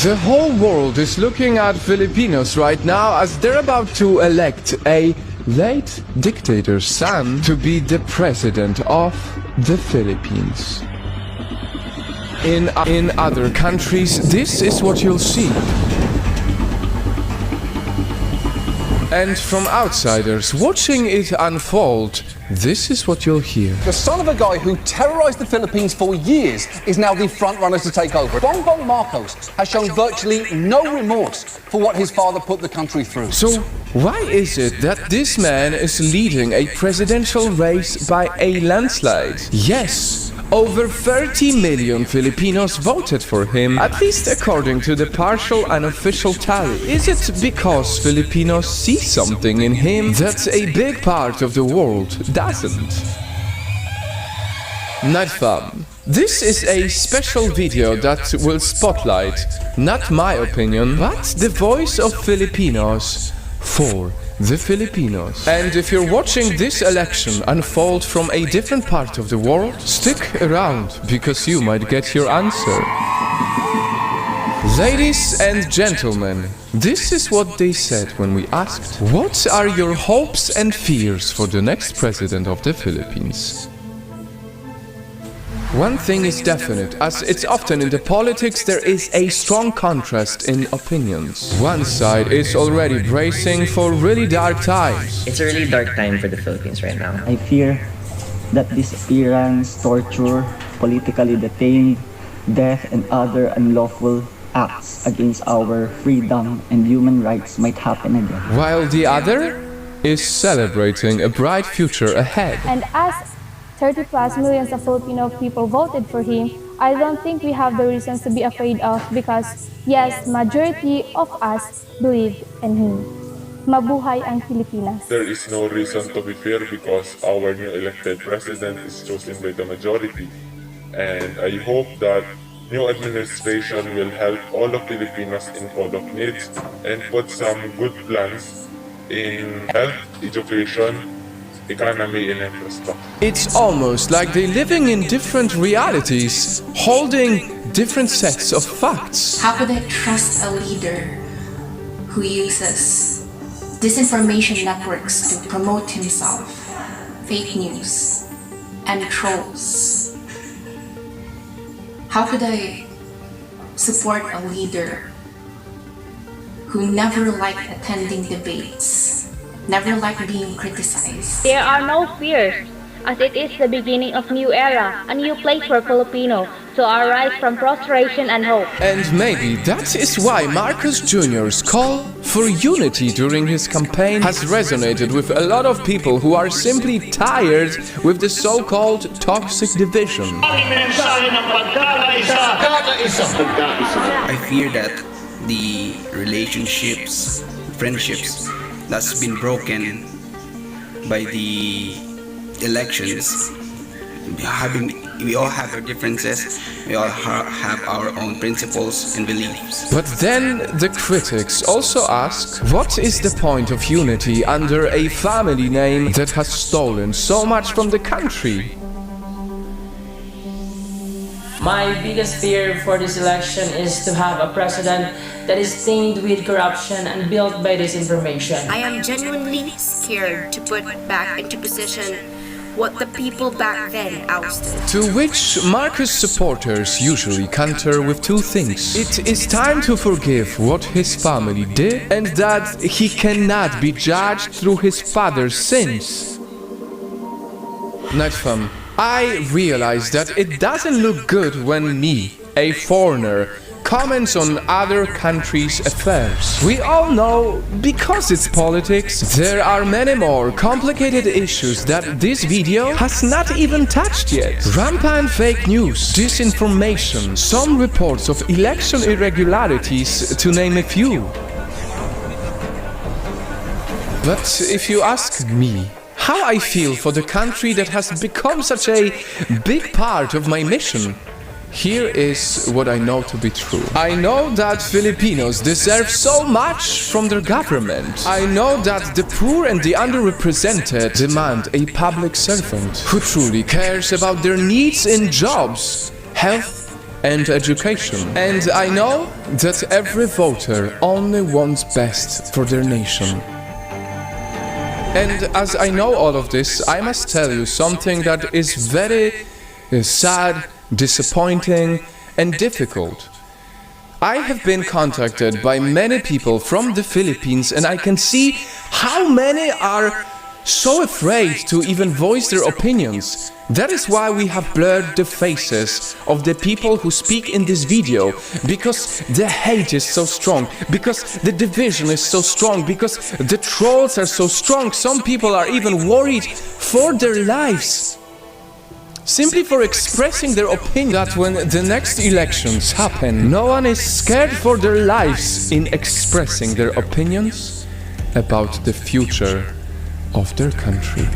The whole world is looking at Filipinos right now as they're about to elect a late dictator's son to be the president of the Philippines. In other countries, this is what you'll see. And from outsiders watching it unfold, this is what you'll hear. The son of a guy who terrorized the Philippines for years is now the front runner to take over. Bongbong Marcos has shown virtually no remorse for what his father put the country through. So why is it that this man is leading a presidential race by a landslide? Yes, over 30 million Filipinos voted for him, at least according to the partial unofficial tally. Is it because Filipinos see something in him that a big part of the world doesn't? Nightfall. This is a special video that will spotlight, not my opinion, but the voice of Filipinos for the Filipinos. And if you're watching this election unfold from a different part of the world, stick around because you might get your answer. Ladies and gentlemen, this is what they said when we asked, what are your hopes and fears for the next president of the Philippines? One thing is definite, as it's often in the politics, there is a strong contrast in opinions. One side is already bracing for really dark times. It's a really dark time for the Philippines right now. I fear that disappearance, torture, politically detained, death, and other unlawful acts against our freedom and human rights might happen again. While the other is celebrating a bright future ahead. And as 30+ millions of Filipino people voted for him, I don't think we have the reasons to be afraid of because, yes, majority of us believe in him. Mabuhay ang Pilipinas. There is no reason to be feared because our new elected president is chosen by the majority. And I hope that new administration will help all of Filipinos in all of needs and put some good plans in health, education, economy, and infrastructure. It's almost like they're living in different realities, holding different sets of facts. How could I trust a leader who uses disinformation networks to promote himself, fake news, and trolls? How could I support a leader who never liked attending debates, never liked being criticized? There are no fears, as it is the beginning of new era, a new place for Filipino to arise from prostration and hope. And maybe that is why Marcos Jr.'s call for unity during his campaign has resonated with a lot of people who are simply tired with the so-called toxic division. I fear that the relationships, friendships that's been broken by the elections, we all have our differences, we all have our own principles and beliefs. But then the critics also ask, what is the point of unity under a family name that has stolen so much from the country? My biggest fear for this election is to have a president that is stained with corruption and built by disinformation. I am genuinely scared to put back into position what the people back then ousted. To which Marcos supporters usually counter with two things. It is time to forgive what his family did and that he cannot be judged through his father's sins. Nightfall. I realize that it doesn't look good when me, a foreigner, comments on other countries' affairs. We all know, because it's politics, there are many more complicated issues that this video has not even touched yet. Rampant fake news, disinformation, some reports of election irregularities, to name a few. But if you ask me, how I feel for the country that has become such a big part of my mission, here is what I know to be true. I know that Filipinos deserve so much from their government. I know that the poor and the underrepresented demand a public servant who truly cares about their needs in jobs, health, and education. And I know that every voter only wants best for their nation. And as I know all of this, I must tell you something that is very sad, disappointing, and difficult. I have been contacted by many people from the Philippines, and I can see how many are so afraid to even voice their opinions. That is why we have blurred the faces of the people who speak in this video, because the hate is so strong, because the division is so strong, because the trolls are so strong. Some people are even worried for their lives, simply for expressing their opinion. That when the next elections happen, no one is scared for their lives in expressing their opinions about the future of their country.